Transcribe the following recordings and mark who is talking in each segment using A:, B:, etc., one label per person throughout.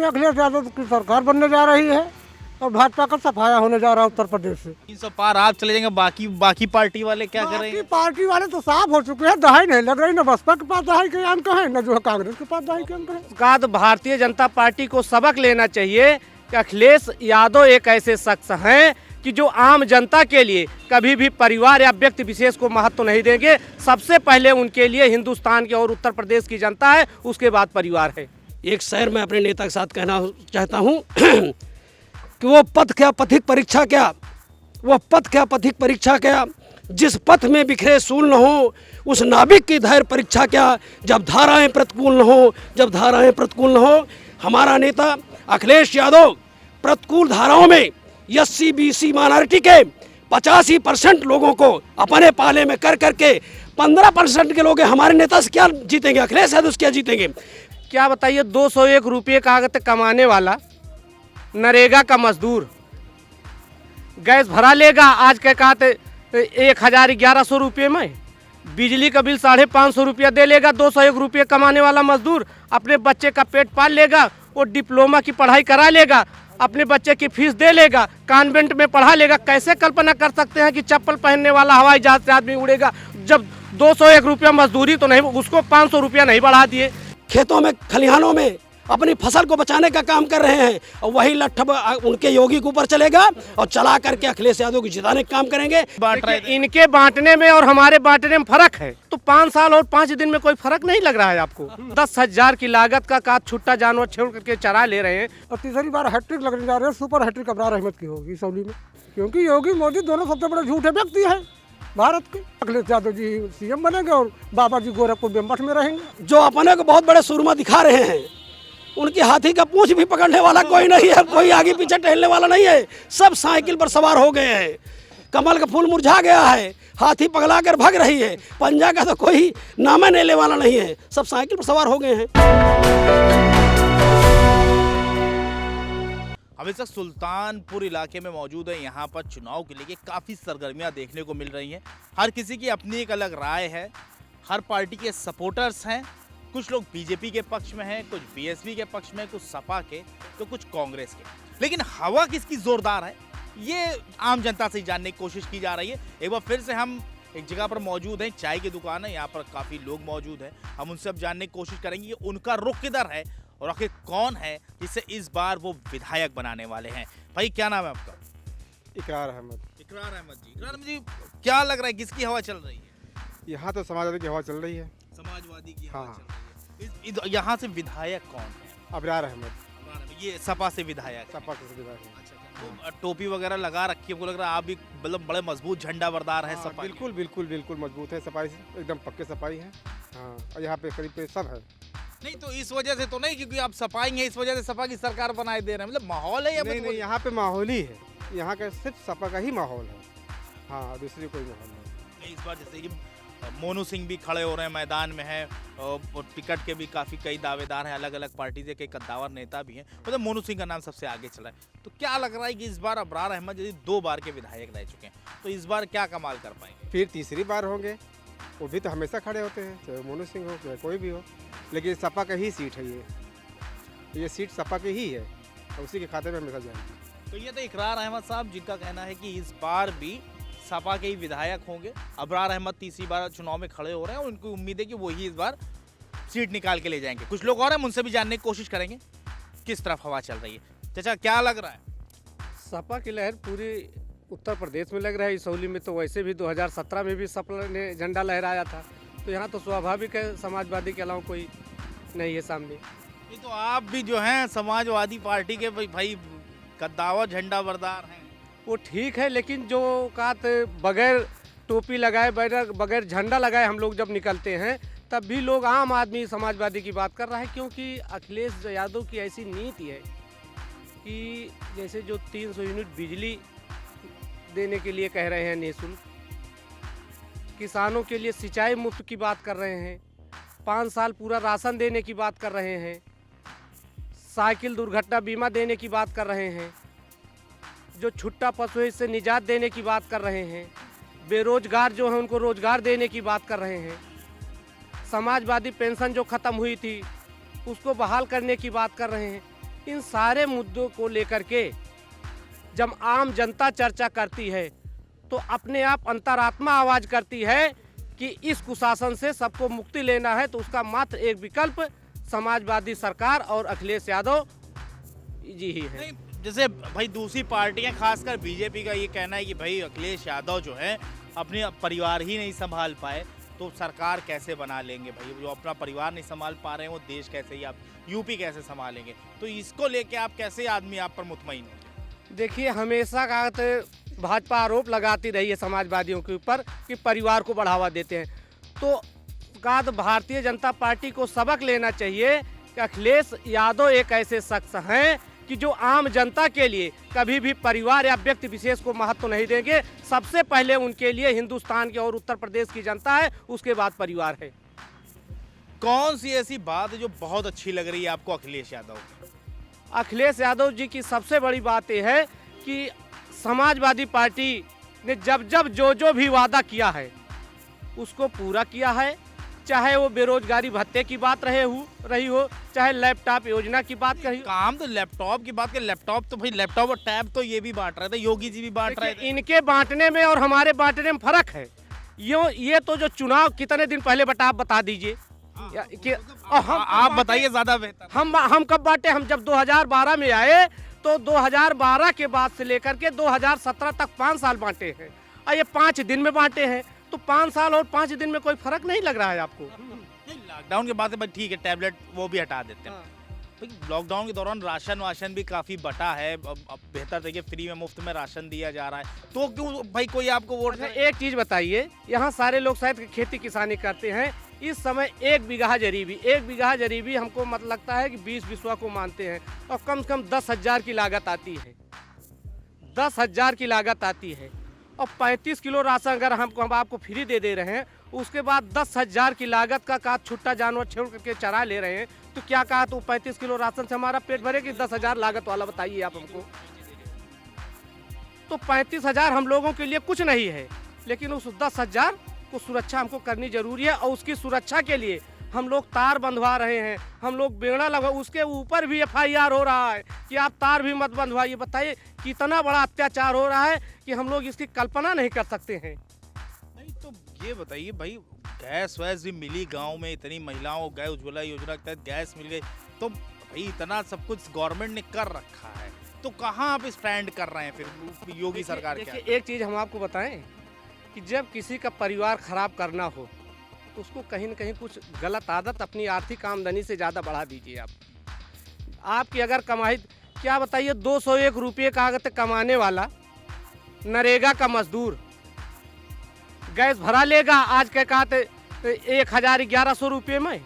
A: में अखिलेश यादव की सरकार बनने जा रही है और भाजपा का सफाया होने जा रहा है उत्तर प्रदेश से।
B: 300 पार आप चले जाएंगे, बाकी पार्टी वाले क्या
A: बाकी
B: करेंगे?
A: पार्टी वाले तो साफ हो चुके हैं, दहाई नहीं लग रही, न बसपा के पास दहाई के अंक है, न जो है कांग्रेस के पास दहाई के अंक है।
C: का तो भारतीय जनता पार्टी को सबक लेना चाहिए कि अखिलेश यादव एक ऐसे शख्स हैं कि जो आम जनता के लिए कभी भी परिवार या व्यक्ति विशेष को महत्व नहीं देंगे। सबसे पहले उनके लिए हिंदुस्तान के और उत्तर प्रदेश की जनता है, उसके बाद परिवार है।
D: एक शहर में अपने नेता के साथ कहना चाहता हूँ कि वो पथ क्या पथिक परीक्षा क्या, वह पथ क्या पथिक परीक्षा क्या, जिस पथ में बिखरे सूल न हो उस नाविक की धैर्य परीक्षा क्या, जब धाराएं प्रतिकूल न हो, जब धाराएं प्रतिकूल न हो। हमारा नेता अखिलेश यादव प्रतिकूल धाराओं में SC BC माइनॉरिटी के 85% लोगों को अपने पाले में कर करके 15% के लोग हमारे नेता से क्या जीतेंगे? अखिलेश यादव से क्या जीतेंगे?
C: क्या बताइए, 201 रुपये कागज कमाने वाला नरेगा का मजदूर गैस भरा लेगा आज के कहते 1100 रुपये में, बिजली का बिल 550 रुपया दे लेगा। 201 रुपये कमाने वाला मजदूर अपने बच्चे का पेट पाल लेगा और डिप्लोमा की पढ़ाई करा लेगा, अपने बच्चे की फीस दे लेगा, कॉन्वेंट में पढ़ा लेगा। कैसे कल्पना कर सकते हैं कि चप्पल पहनने वाला हवाई जहाज से आदमी उड़ेगा जब 201 रुपया मजदूरी तो नहीं, उसको 500 रुपया नहीं बढ़ा दिए।
D: खेतों में खलिहानों में अपनी फसल को बचाने का काम कर रहे हैं और वही लट्ठ उनके योगी के ऊपर चलेगा और चला करके अखिलेश यादव को जिताने का काम करेंगे।
B: बांट रहे थे।
C: इनके बांटने में और हमारे बांटने में फर्क है, तो 5 साल और 5 दिन में कोई फर्क नहीं लग रहा है आपको। 10,000 की लागत का छुट्टा जानवर छोड़ करके चरा ले रहे हैं।
A: और तीसरी बार हैट्रिक लगने जा रहे हैं, सुपर हैट्रिक अबरार अहमद की होगी सऊली में, क्योंकि योगी मोदी दोनों सबसे बड़े झूठे व्यक्ति हैं भारत के। अखिलेश यादव जी CM बनेंगे और बाबा जी गोरखपुर बेमठ में रहेंगे।
D: जो अपने को बहुत बड़े सुरमा दिखा रहे हैं, उनकी हाथी का पूंछ भी पकड़ने वाला कोई नहीं है, कोई आगे पीछे टहलने वाला नहीं है। सब साइकिल पर सवार हो गए हैं। कमल का फूल मुरझा गया है, हाथी पगला कर भाग रही है, पंजा का तो कोई नाम लेने वाला नहीं है, सब साइकिल पर सवार हो गए हैं।
B: हम इस वक्त सुल्तानपुर इलाके में मौजूद है। यहाँ पर चुनाव के लिए काफ़ी सरगर्मियाँ देखने को मिल रही हैं। हर किसी की अपनी एक अलग राय है, हर पार्टी के सपोर्टर्स हैं। कुछ लोग बीजेपी के पक्ष में हैं, कुछ BSP के पक्ष में, कुछ सपा के, तो कुछ कांग्रेस के। लेकिन हवा किसकी जोरदार है, ये आम जनता से जानने की कोशिश की जा रही है। एक बार फिर से हम एक जगह पर मौजूद हैं, चाय की दुकान है, यहाँ पर काफ़ी लोग मौजूद हैं। हम उनसे अब जानने की कोशिश करेंगे कि उनका रुख किधर है और आखिर कौन है जिसे इस बार वो विधायक बनाने वाले हैं। भाई क्या नाम है आपका?
A: इकरार अहमद।
B: इकरार अहमद जी। इकरार अहमद जी, क्या लग रहा है किसकी हवा चल रही है?
A: यहाँ तो समाजवादी की हवा चल रही है।
B: समाजवादी की हवा
A: हाँ।
B: चल रही है। यहाँ से विधायक कौन है?
A: अबरार अहमद।
B: ये सपा से विधायक है।
A: सपा के विधायक।
B: तो टोपी वगैरह लगा रखी है, हमको लग रहा है आप भी मतलब बड़े मजबूत झंडा बरदार है सपा।
A: बिल्कुल बिल्कुल बिल्कुल मजबूत है, सफाई एकदम पक्के सफाई है। हाँ, और यहाँ पे करीब पे सब है।
B: नहीं तो इस वजह से तो नहीं क्योंकि आप सपाई हैं, इस वजह से सपा की सरकार बनाए दे रहे हैं, मतलब माहौल है या
A: नहीं नहीं, यहाँ पे माहौल ही है, यहाँ का सिर्फ सपा का ही माहौल है। हाँ, दूसरी कोई माहौल नहीं।
B: इस बार जैसे कि मोनू सिंह भी खड़े हो रहे हैं, मैदान में है और टिकट के भी काफ़ी कई दावेदार हैं, अलग अलग पार्टी के कई कद्दावर नेता भी हैं, मतलब मोनू सिंह का नाम सबसे आगे चला है। तो क्या लग रहा है कि इस बार अबरार अहमद यदि 2 बार के विधायक रह चुके हैं तो इस बार क्या कमाल कर पाएंगे?
A: फिर तीसरी बार होंगे, वो भी तो हमेशा खड़े होते हैं, चाहे मोनू सिंह हो चाहे कोई भी हो, लेकिन सपा का ही सीट है ये सीट सपा की ही है और उसी के खाते में हमेशा जाएगी।
B: तो ये तो इकरार अहमद साहब जिनका कहना है कि इस बार भी सपा के ही विधायक होंगे। अबरार अहमद तीसरी बार चुनाव में खड़े हो रहे हैं और उनको उम्मीद है कि वही इस बार सीट निकाल के ले जाएंगे। कुछ लोग और हैं, उनसे भी जानने की कोशिश करेंगे किस तरफ हवा चल रही है। चाचा क्या लग रहा है?
C: सपा की लहर पूरी उत्तर प्रदेश में लग रहा है। सऊली में तो वैसे भी 2017 में भी सपा ने झंडा लहराया था, तो यहाँ तो स्वाभाविक है समाजवादी के अलावा कोई नहीं है सामने।
B: ये तो आप भी जो हैं समाजवादी पार्टी के भाई कद्दावर झंडा बरदार हैं।
C: वो ठीक है, लेकिन जो बगैर टोपी लगाए बगैर झंडा लगाए हम लोग जब निकलते हैं तब भी लोग आम आदमी समाजवादी की बात कर रहा है, क्योंकि अखिलेश यादव की ऐसी नीति है कि जैसे जो 300 यूनिट बिजली देने के लिए कह रहे हैं निःशुल्क, किसानों के लिए सिंचाई मुफ्त की बात कर रहे हैं, 5 साल पूरा राशन देने की बात कर रहे हैं, साइकिल दुर्घटना बीमा देने की बात कर रहे हैं, जो छुट्टा पशु से निजात देने की बात कर रहे हैं, बेरोजगार जो है उनको रोजगार देने की बात कर रहे हैं, समाजवादी पेंशन जो ख़त्म हुई थी उसको बहाल करने की बात कर रहे हैं। इन सारे मुद्दों को लेकर के जब आम जनता चर्चा करती है तो अपने आप अंतरात्मा आवाज करती है कि इस कुशासन से सबको मुक्ति लेना है, तो उसका मात्र एक विकल्प समाजवादी सरकार और अखिलेश यादव जी ही है।
B: नहीं, जैसे भाई दूसरी पार्टियां खासकर बीजेपी का ये कहना है कि भाई अखिलेश यादव जो है अपने परिवार ही नहीं संभाल पाए तो सरकार कैसे बना लेंगे। भाई जो अपना परिवार नहीं संभाल पा रहे हैं वो देश कैसे ही आप यूपी कैसे संभालेंगे। तो इसको लेके आप कैसे आदमी आप पर मुतमईन हो?
C: देखिए, हमेशा का भाजपा आरोप लगाती रही है समाजवादियों के ऊपर कि परिवार को बढ़ावा देते हैं, तो भारतीय जनता पार्टी को सबक लेना चाहिए कि अखिलेश यादव एक ऐसे शख्स हैं कि जो आम जनता के लिए कभी भी परिवार या व्यक्ति विशेष को महत्व नहीं देंगे। सबसे पहले उनके लिए हिंदुस्तान की और उत्तर प्रदेश की जनता है, उसके बाद परिवार है।
B: कौन सी ऐसी बात है जो बहुत अच्छी लग रही है आपको अखिलेश यादव की?
C: अखिलेश यादव जी की सबसे बड़ी बात यह है कि समाजवादी पार्टी ने जब जो भी वादा किया है उसको पूरा किया है। चाहे वो बेरोजगारी भत्ते की बात रही हो, चाहे लैपटॉप योजना की बात करी।
B: काम तो लैपटॉप की बात कर, लैपटॉप तो भाई लैपटॉप और टैब तो ये भी बांट रहे थे, योगी जी भी बांट रहे थे।
C: इनके बांटने में और हमारे बांटने में फर्क है। ये तो जो चुनाव कितने दिन पहले आप बता दीजिए
B: आप बताइए ज्यादा बेहतर।
C: हम कब बांटे? हम जब 2012 में आए तो 2012 के बाद से लेकर के 2017 तक 5 साल बांटे हैं, और ये 5 दिन में बांटे हैं। तो 5 साल और 5 दिन में कोई फर्क नहीं लग रहा है आपको?
B: लॉकडाउन के बाद ठीक है, टैबलेट वो भी हटा देते हैं। लॉकडाउन के दौरान राशन भी काफी बटा है, अब बेहतर देखिए फ्री में मुफ्त में राशन दिया जा रहा है, तो क्यों भाई कोई आपको वोट?
C: एक चीज बताइए, यहाँ सारे लोग शायद खेती किसानी करते हैं। इस समय 1 बीघा जरीबी हमको मतलब लगता है कि 20 बिस्वा को मानते हैं, और कम से कम 10,000 की लागत आती है। 10,000 की लागत आती है, और 35 किलो राशन अगर हम आपको फ्री दे रहे हैं, उसके बाद 10,000 की लागत का छुट्टा जानवर छोड़ करके चरा ले रहे हैं, तो क्या कहा? तो 35 किलो राशन से हमारा पेट भरे कि 10,000 लागत वाला? बताइए आप हमको। तो 35,000 हम लोगों के लिए कुछ नहीं है, लेकिन उस 10,000 को सुरक्षा हमको करनी जरूरी है, और उसकी सुरक्षा के लिए हम लोग तार बंधवा रहे हैं, हम लोग बेड़ा लगा, उसके ऊपर भी FIR हो रहा है कि आप तार भी मत बंधवाइए। बताइए कितना बड़ा अत्याचार हो रहा है कि हम लोग इसकी कल्पना नहीं कर सकते हैं।
B: नहीं तो ये बताइए भाई, गैस वैस भी मिली गांव में, इतनी महिलाओं को गैस उज्ज्वला योजना के तहत गैस मिल गई, तो भाई इतना सब कुछ गवर्नमेंट ने कर रखा है, तो कहाँ आप स्टैंड कर रहे हैं फिर योगी सरकार के?
C: देखिए, एक चीज़ हम आपको बताएं कि जब किसी का परिवार खराब करना हो तो उसको कहीं न कहीं कुछ गलत आदत अपनी आर्थिक आमदनी से ज़्यादा बढ़ा दीजिए। आपकी अगर कमाई, क्या बताइए, 201 रुपये का अगर कमाने वाला नरेगा का मजदूर गैस भरा लेगा आज के कहते 1,1100 रुपये में,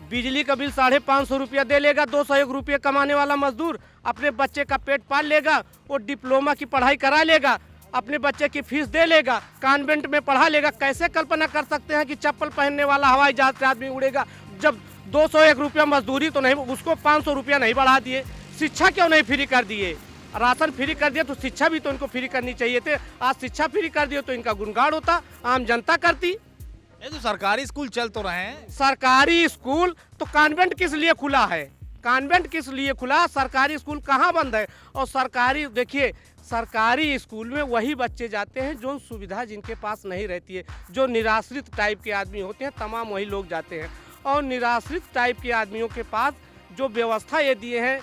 C: बिजली का बिल 550 रुपया दे लेगा। 201 रुपये कमाने वाला मजदूर अपने बच्चे का पेट पाल लेगा, वो डिप्लोमा की पढ़ाई करा लेगा, अपने बच्चे की फीस दे लेगा, कॉन्वेंट में पढ़ा लेगा। कैसे कल्पना कर सकते हैं कि चप्पल पहनने वाला हवाई जहाज से आदमी उड़ेगा? जब 201 रुपया मजदूरी तो नहीं, उसको 500 रुपया नहीं बढ़ा दिए। शिक्षा क्यों नहीं फ्री कर दिए? राशन फ्री कर दिया तो शिक्षा भी तो इनको फ्री करनी चाहिए थे। आज शिक्षा फ्री कर दिए तो इनका गुणगान होता, आम जनता करती।
B: ये तो सरकारी स्कूल चल तो रहे हैं।
C: सरकारी स्कूल तो कॉन्वेंट किस लिए खुला है? कॉन्वेंट किस लिए खुला? सरकारी स्कूल कहाँ बंद है? और सरकारी, देखिए, सरकारी स्कूल में वही बच्चे जाते हैं जो सुविधा जिनके पास नहीं रहती है, जो निराश्रित टाइप के आदमी होते हैं, तमाम वही लोग जाते हैं। और निराश्रित टाइप के आदमियों के पास जो व्यवस्था ये दिए हैं,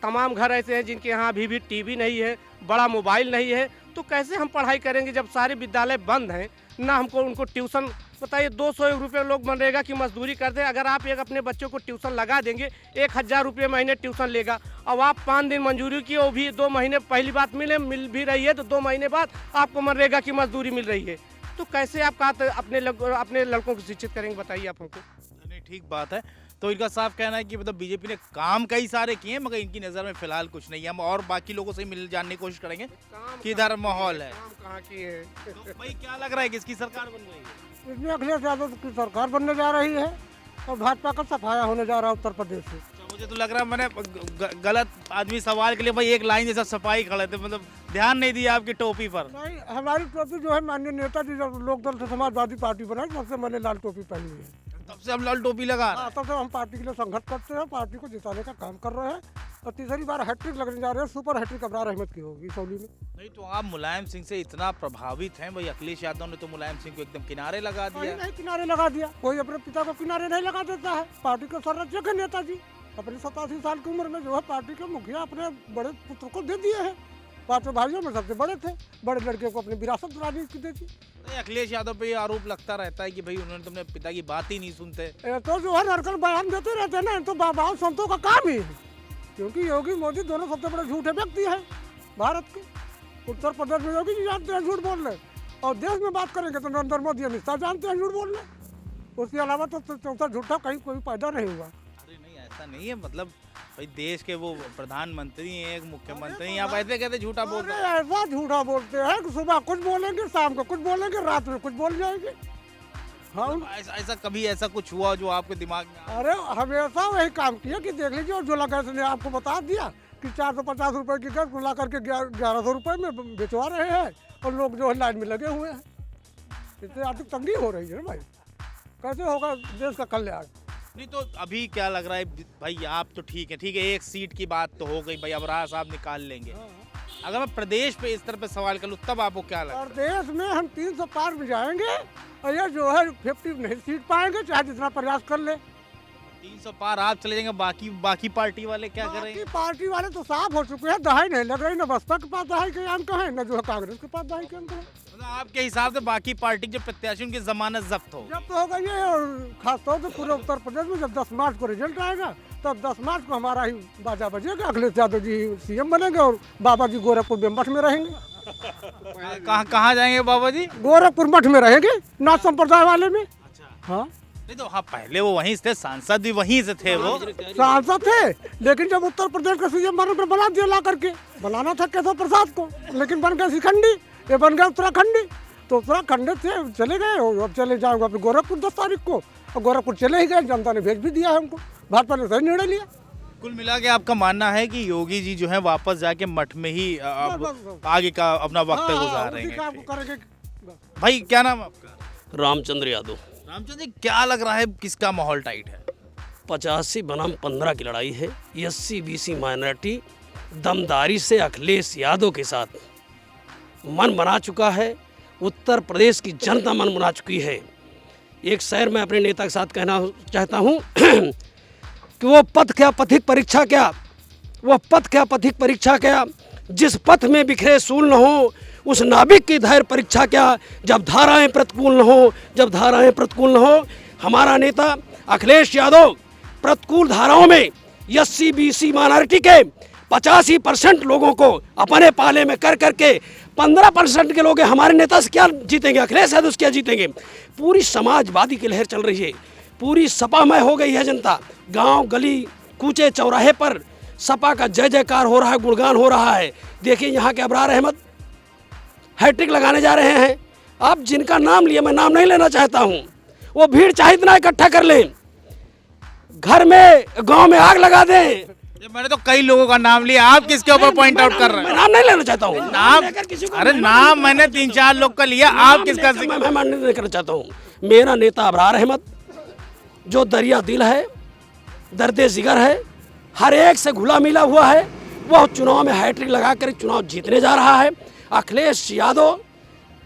C: तमाम घर ऐसे हैं जिनके यहाँ अभी भी टीवी नहीं है, बड़ा मोबाइल नहीं है, तो कैसे हम पढ़ाई करेंगे जब सारे विद्यालय बंद हैं? ना हमको उनको ट्यूशन, बताइए 201 रुपये लोग मनरेगा की मजदूरी करते हैं। अगर आप एक अपने बच्चों को ट्यूशन लगा देंगे, 1,000 रुपये महीने ट्यूशन लेगा, और आप 5 दिन मंजूरी की, वो भी 2 महीने, पहली बात मिल भी रही है तो 2 महीने बाद आपको मनरेगा की मजदूरी मिल रही है, तो कैसे आप अपने लड़कों को शिक्षित करेंगे? बताइए आप हमको।
B: नहीं, ठीक बात है। तो इनका साफ कहना है कि मतलब बीजेपी ने काम कई सारे किए हैं, मगर इनकी नज़र में फिलहाल कुछ नहीं है। हम और बाकी लोगों से मिल जानने की कोशिश करेंगे किधर माहौल है।
C: काम कहाँ की है?
B: तो भाई क्या लग रहा है किसकी सरकार बन रही है?
A: इसमें अखिलेश यादव की सरकार बनने जा रही है, और भाजपा का सफाया होने जा रहा है उत्तर प्रदेश से।
B: मुझे तो लग रहा है मैंने गलत आदमी सवाल के लिए भाई एक लाइन जैसा सफाई खड़े थे, मतलब ध्यान नहीं दिया आपकी टोपी पर।
A: नहीं, हमारी टोपी जो है माननीय नेता जी जब लोकदल से समाजवादी पार्टी बनाई, तब से मैंने लाल टोपी पहनी है।
B: तब से हम लाल टोपी लगा रहे
A: हाँ, तब से हम पार्टी के लिए संघर्ष करते हैं, पार्टी को जिताने का काम कर रहे हैं और तीसरी बार हैट्रिक लगने जा रहे हैं। सुपर हैट्रिक अबरार अहमद की होगी सौली में।
B: नहीं तो आप मुलायम सिंह से इतना प्रभावित हैं, भाई अखिलेश यादव ने तो मुलायम सिंह को एकदम किनारे लगा दिया।
A: नहीं किनारे लगा दिया, कोई अपने पिता को किनारे नहीं लगा देता है। पार्टी के सर्वोच्च के नेताजी अपनी 87 साल की उम्र में जो है पार्टी के मुखिया अपने बड़े पुत्र को दे दिए हैं। पांचों भाइयों में सबसे बड़े थे, बड़े लड़के को अपनी विरासत राजनीति की दे दी।
B: नहीं, अखिलेश यादव पे ये आरोप लगता रहता है कि भाई उन्होंने तुमने पिता की बात ही नहीं सुनते।
A: तो जो है नरकल बयान देते रहते हैं ना, तो बाबा संतों का काम ही है, क्योंकि योगी मोदी दोनों सबसे बड़े झूठे व्यक्ति हैं भारत के। उत्तर प्रदेश में योगी जी जानते हैं झूठ बोलने, और देश में बात करेंगे तो नरेंद्र मोदी अमित शाह जानते हैं झूठ बोलने। उसके अलावा तो चौथा झूठा कहीं कोई पैदा नहीं हुआ।
B: अरे नहीं, ऐसा नहीं है, मतलब भाई देश के वो प्रधानमंत्री हैं, एक मुख्यमंत्री हैं, आप ऐसे कहते झूठा बोल रहे हैं।
A: ऐसा झूठा बोलते हैं कि सुबह कुछ बोलेंगे, शाम को कुछ बोलेंगे, रात में कुछ बोल जाएंगे। हाँ,
B: ऐसा कभी ऐसा कुछ हुआ जो आपके दिमाग में आया?
A: अरे हमेशा वही काम किया कि देख लीजिए, जो लगा ने आपको बता दिया कि 450 रुपए की गैस ला करके 1100 रुपए में बेचवा रहे हैं, और लोग जो है लाइन में लगे हुए हैं। इससे आर्थिक तंगी हो रही है भाई, कैसे होगा देश का कल्याण?
B: नहीं तो अभी क्या लग रहा है भाई, आप तो ठीक है, एक सीट की बात तो हो गई भाई, अबरार साहब निकाल लेंगे। अगर मैं प्रदेश पे इस तरह पे सवाल करूं तब आपको क्या लगता है?
A: प्रदेश में हम 300 पार भी जाएंगे, और ये जो है 50 नहीं सीट पाएंगे, चाहे जितना प्रयास कर ले।
B: 300 पार आप चले जाएंगे, बाकी पार्टी वाले क्या करेंगे?
A: बाकी पार्टी वाले तो साफ हो चुके हैं, दहाई नहीं लग रही, न बसपा के पास दहाई के अंक है, न जो है कांग्रेस के पास दहाई के अंक है।
B: मतलब आपके हिसाब से बाकी पार्टी जो प्रत्याशी उनकी जमानत जब्त हो?
A: जब तो होगा ये, और खासतौर से पूरे उत्तर प्रदेश में जब 10 मार्च को रिजल्ट आएगा, तब 10 मार्च को हमारा ही बाजा बजेगा। अखिलेश यादव जी सीएम बनेंगे और बाबा जी गोरखपुर में मठ में रहेंगे।
B: कहाँ जाएंगे बाबा जी?
A: गोरखपुर मठ में रहेंगे, नाथ संप्रदाय वाले में। हाँ,
B: नहीं तो हाँ, पहले वो वहीं थे, सांसद भी वहीं से थे, वो
A: सांसद थे, लेकिन जब उत्तर प्रदेश का सीएम बने पर बना दिया ला करके। बनाना था केशव प्रसाद को, लेकिन बन गया शिखंडी, ये बन गया उत्तराखंडी। तो उत्तराखंड से चले गए, और अब चले जाएंगे अपने गोरखपुर 10 तारीख को, और गोरखपुर चले ही गए। जनता ने भेज भी दिया है हमको, भाजपा ने सही निर्णय लिया।
B: कुल मिला के आपका मानना है कि योगी जी जो है वापस जाके मठ में ही आगे का अपना वक्त गुजारेंगे? भाई क्या नाम है आपका?
D: रामचंद्र यादव।
B: रामचंद्र जी, क्या लग रहा है किसका माहौल टाइट है?
D: 85 बनाम 15 की लड़ाई है। SC BC माइनॉरिटी दमदारी से अखिलेश यादव के साथ मन बना चुका है। उत्तर प्रदेश की जनता मन बना चुकी है। एक शहर में अपने नेता के साथ कहना चाहता हूँ कि वो पथ क्या पथिक परीक्षा क्या, वह पथ क्या पथिक परीक्षा क्या, जिस पथ में बिखरे सूल न हो, उस नाविक की धैर्य परीक्षा क्या, जब धाराएं प्रतिकूल न हो, जब धाराएं प्रतिकूल न हो। हमारा नेता अखिलेश यादव प्रतिकूल धाराओं में SC BC माइनॉरिटी के 85% लोगों को अपने पाले में कर करके 15% के लोग हमारे नेता से क्या जीतेंगे, अखिलेश यादव से क्या जीतेंगे। पूरी समाजवादी की लहर चल रही है, पूरी सपामय हो गई है जनता। गांव गली कूचे चौराहे पर सपा का जय जयकार हो रहा है, गुणगान हो रहा है। देखिए यहाँ के अबरार अहमद हैट्रिक लगाने जा रहे हैं। अब जिनका नाम लिया, मैं नाम नहीं लेना चाहता हूँ, वो भीड़ चाहे इतना इकट्ठा कर लें, घर में गांव में आग लगा दें।
B: मैंने तो कई लोगों का नाम लिया, आप किसके ऊपर पॉइंट आउट कर रहे हैं?
D: नाम नहीं लेना चाहता हूँ।
B: नाम, अरे नाम मैंने 3-4 लोग का लिया, आप किसका?
D: मैं नहीं करना चाहता हूँ। मेरा नेता अबरार अहमद जो दरिया दिल है, दर्दे जिगर है, हर एक से घुला मिला हुआ है, वह चुनाव में हैट्रिक लगाकर चुनाव जीतने जा रहा है। अखिलेश यादव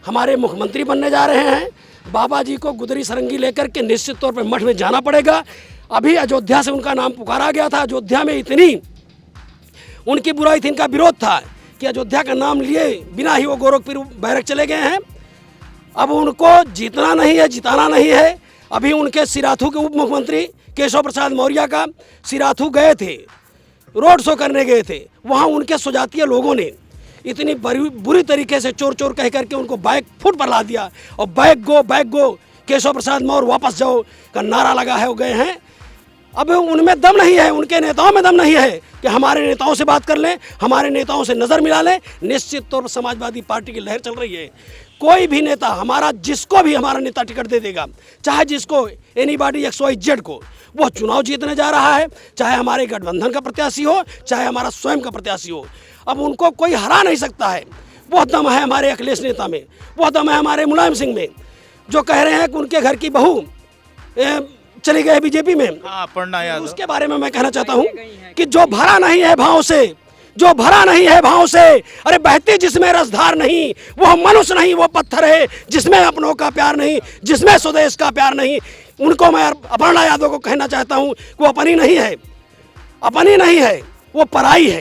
D: हमारे मुख्यमंत्री बनने जा रहे हैं। बाबा जी को गुदरी सरंगी लेकर के निश्चित तौर पर मठ में जाना पड़ेगा। अभी अयोध्या से उनका नाम पुकारा गया था। अयोध्या में इतनी उनकी बुराई थी, इनका विरोध था कि अयोध्या का नाम लिए बिना ही वो गोरखपुर बैरक चले गए हैं। अब उनको जीतना नहीं है, जिताना नहीं है। अभी उनके सिराथू के उप मुख्यमंत्री केशव प्रसाद मौर्य का सिराथू गए थे, रोड शो करने गए थे। वहाँ उनके सुजातीय लोगों ने इतनी बुरी तरीके से चोर चोर कह करके उनको बैक फुट पर ला दिया, और बैक गो केशव प्रसाद मौर्य वापस जाओ का नारा लगा है, वो गए हैं। अब उनमें दम नहीं है, उनके नेताओं में दम नहीं है कि हमारे नेताओं से बात कर लें, हमारे नेताओं से नज़र मिला लें। निश्चित तौर पर समाजवादी पार्टी की लहर चल रही है। कोई भी नेता हमारा, जिसको भी हमारा नेता टिकट दे देगा, चाहे जिसको एनीबॉडी XYZ को, वो चुनाव जीतने जा रहा है। चाहे हमारे गठबंधन का प्रत्याशी हो, चाहे हमारा स्वयं का प्रत्याशी हो, अब उनको कोई हरा नहीं सकता है। वो दम है हमारे अखिलेश नेता में, वो दम है हमारे मुलायम सिंह में, जो कह रहे हैं कि उनके घर की बहू चली गई बीजेपी में।
B: हाँ, पढ़ना याद
D: उसके बारे में मैं कहना चाहता हूँ कि जो भरा नहीं है भाव से, जो भरा नहीं है भाव से, अरे बहती जिसमें रसधार नहीं, वो मनुष्य नहीं वो पत्थर है, जिसमें अपनों का प्यार नहीं, जिसमें स्वदेश का प्यार नहीं। उनको मैं अपर्णा यादव को कहना चाहता हूँ कि वो अपनी नहीं है, अपनी नहीं है, वो पराई है,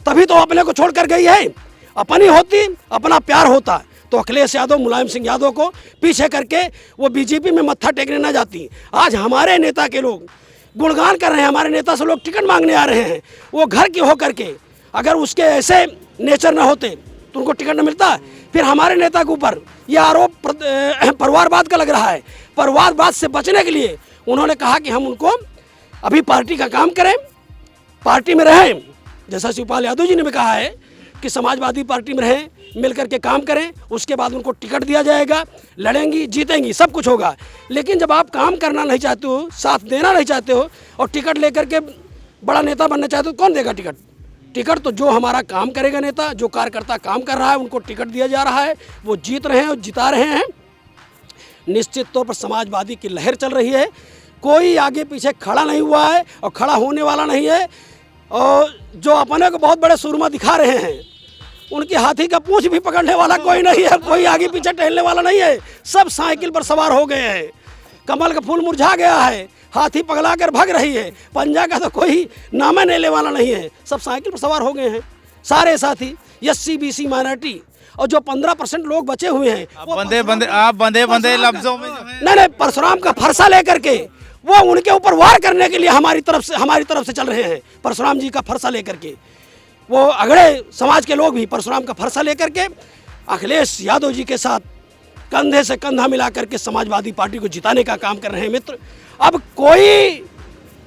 D: तभी तो अपने को छोड़कर गई है। अपनी होती, अपना प्यार होता तो अखिलेश यादव, मुलायम सिंह यादव को पीछे करके वो बीजेपी में मत्था टेकने ना जाती। आज हमारे नेता के लोग गुणगान कर रहे हैं, हमारे नेता से लोग टिकट मांगने आ रहे हैं, वो घर के होकर के, अगर उसके ऐसे नेचर ना होते तो उनको टिकट न मिलता। फिर हमारे नेता के ऊपर यह आरोप परिवारवाद का लग रहा है। परिवारवाद से बचने के लिए उन्होंने कहा कि हम उनको अभी पार्टी का काम करें, पार्टी में रहें। जैसा शिवपाल यादव जी ने भी कहा है कि समाजवादी पार्टी में रहें, मिलकर के काम करें, उसके बाद उनको टिकट दिया जाएगा, लड़ेंगी, जीतेंगी, सब कुछ होगा। लेकिन जब आप काम करना नहीं चाहते हो, साथ देना नहीं चाहते हो और टिकट लेकर के बड़ा नेता बनना चाहते हो, कौन देगा टिकट? टिकट तो जो हमारा काम करेगा नेता, जो कार्यकर्ता काम कर रहा है, उनको टिकट दिया जा रहा है, वो जीत रहे हैं और जिता रहे हैं। निश्चित तौर पर समाजवादी की लहर चल रही है, कोई आगे पीछे खड़ा नहीं हुआ है और खड़ा होने वाला नहीं है। और जो अपने को बहुत बड़े सूरमा दिखा रहे हैं, उनकी हाथी का पूंछ भी पकड़ने वाला कोई नहीं है, कोई आगे पीछे टहलने वाला नहीं है। सब साइकिल पर सवार हो गए हैं। कमल का फूल मुरझा गया है, हाथी पगला कर भाग रही है, पंजा का तो कोई नाम लेने वाला नहीं है। सब साइकिल पर सवार हो गए हैं सारे साथी, SC BC माइनॉरिटी, और जो 15% लोग बचे हुए हैं
B: आप बंदे लफ्जों में
D: नहीं, परशुराम का फरसा लेकर के वो उनके ऊपर वार करने के लिए हमारी तरफ से चल रहे हैं। परशुराम जी का फरसा लेकर के वो अगड़े समाज के लोग भी परशुराम का फरसा लेकर के अखिलेश यादव जी के साथ कंधे से कंधा मिला करके समाजवादी पार्टी को जिताने का काम कर रहे हैं। मित्र, अब कोई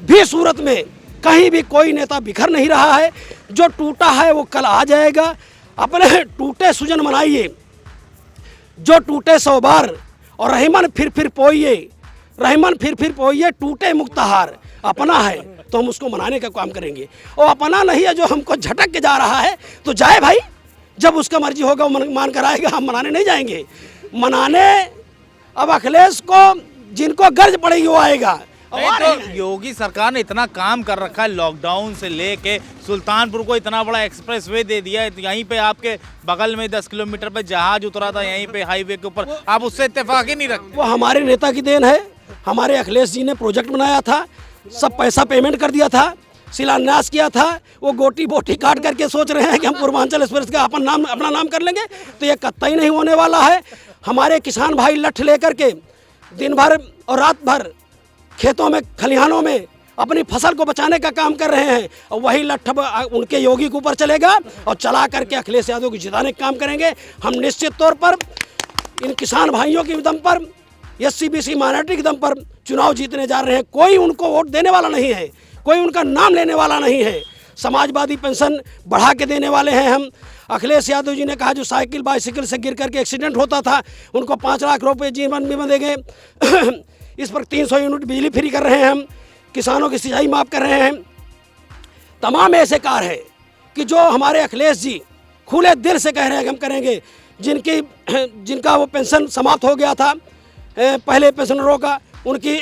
D: भी सूरत में कहीं भी कोई नेता बिखर नहीं रहा है। जो टूटा है वो कल आ जाएगा। अपने टूटे सुजन मनाइए, जो टूटे 100 बार, और रहीमन फिर पोइए, रहीमन फिर पोइए, टूटे मुक्तहार। अपना है तो हम उसको मनाने का काम करेंगे, और अपना नहीं है जो हमको झटक के जा रहा है तो जाए भाई, जब उसका मर्जी होगा वो मान कर आएगा। हम मनाने नहीं जाएंगे। मनाने अब अखिलेश को जिनको गर्ज पड़ेगी वो आएगा।
B: तो योगी सरकार ने इतना काम कर रखा है, लॉकडाउन से लेके सुल्तानपुर को इतना बड़ा एक्सप्रेसवे दे दिया है। यहीं पे आपके बगल में 10 किलोमीटर पे जहाज उतरा था, यहीं पे हाईवे के ऊपर, आप उससे इत्तेफाक ही नहीं रखते।
D: वो हमारे नेता की देन है। हमारे अखिलेश जी ने प्रोजेक्ट बनाया था, सब पैसा पेमेंट कर दिया था, शिलान्यास किया था। वो गोटी बोटी काट करके सोच रहे हैं कि हम पूर्वांचल एक्सप्रेस का अपना नाम कर लेंगे, तो ये कतई नहीं होने वाला है। हमारे किसान भाई लठ लेकर के दिन भर और रात भर खेतों में, खलिहानों में अपनी फसल को बचाने का काम कर रहे हैं, और वही लठ उनके योगी के ऊपर चलेगा और चला करके अखिलेश यादव को जिताने का काम करेंगे। हम निश्चित तौर पर इन किसान भाइयों के दम पर, SC BC माइनॉरिटी के दम पर चुनाव जीतने जा रहे हैं। कोई उनको वोट देने वाला नहीं है, कोई उनका नाम लेने वाला नहीं है। समाजवादी पेंशन बढ़ा के देने वाले हैं हम। अखिलेश यादव जी ने कहा जो साइकिल बाइसिकल से गिर करके एक्सीडेंट होता था उनको 5 लाख रुपए जीवन बीमा देंगे। इस पर 300 यूनिट बिजली फ्री कर रहे हैं हम। किसानों की सिंचाई माफ़ कर रहे हैं। तमाम ऐसे कार्य हैं कि जो हमारे अखिलेश जी खुले दिल से कह रहे हैं कि हम करेंगे। जिनका वो पेंशन समाप्त हो गया था पहले पेंशनरों का, उनकी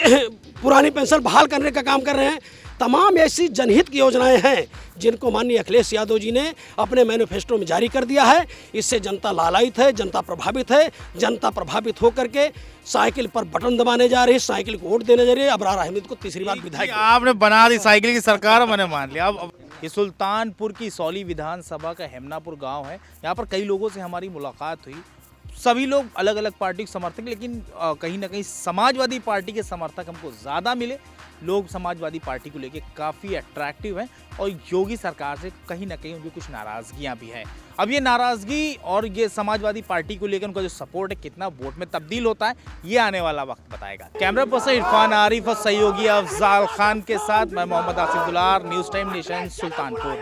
D: पुरानी पेंशन बहाल करने का काम कर रहे हैं। तमाम ऐसी जनहित की योजनाएं हैं जिनको माननीय अखिलेश यादव जी ने अपने मैनिफेस्टो में जारी कर दिया है। इससे जनता लालायित है, जनता प्रभावित है। जनता प्रभावित होकर के साइकिल पर बटन दबाने जा रही है, साइकिल को वोट देने जा रही है। अबरार अहमद को तीसरी बार विधायक
B: आपने बना दी साइकिल की सरकार, मैंने मान लिया। अब ये सुल्तानपुर की सौली विधानसभा का हेमनापुर गाँव है। यहाँ पर कई लोगों से हमारी मुलाकात हुई। सभी लोग अलग अलग पार्टी के समर्थक, लेकिन कहीं ना कहीं समाजवादी पार्टी के समर्थक हमको ज़्यादा मिले। लोग समाजवादी पार्टी को लेके काफ़ी अट्रैक्टिव हैं और योगी सरकार से कहीं ना कहीं उनकी कुछ नाराज़गियाँ भी हैं। अब ये नाराज़गी और ये समाजवादी पार्टी को लेकर उनका जो सपोर्ट है कितना वोट में तब्दील होता है, ये आने वाला वक्त बताएगा। कैमरा पर्सन इरफान आरिफ और सहयोगी अफजाल खान के साथ मैं मोहम्मद आसिफ दुलार, न्यूज़ टाइम नेशन, सुल्तानपुर।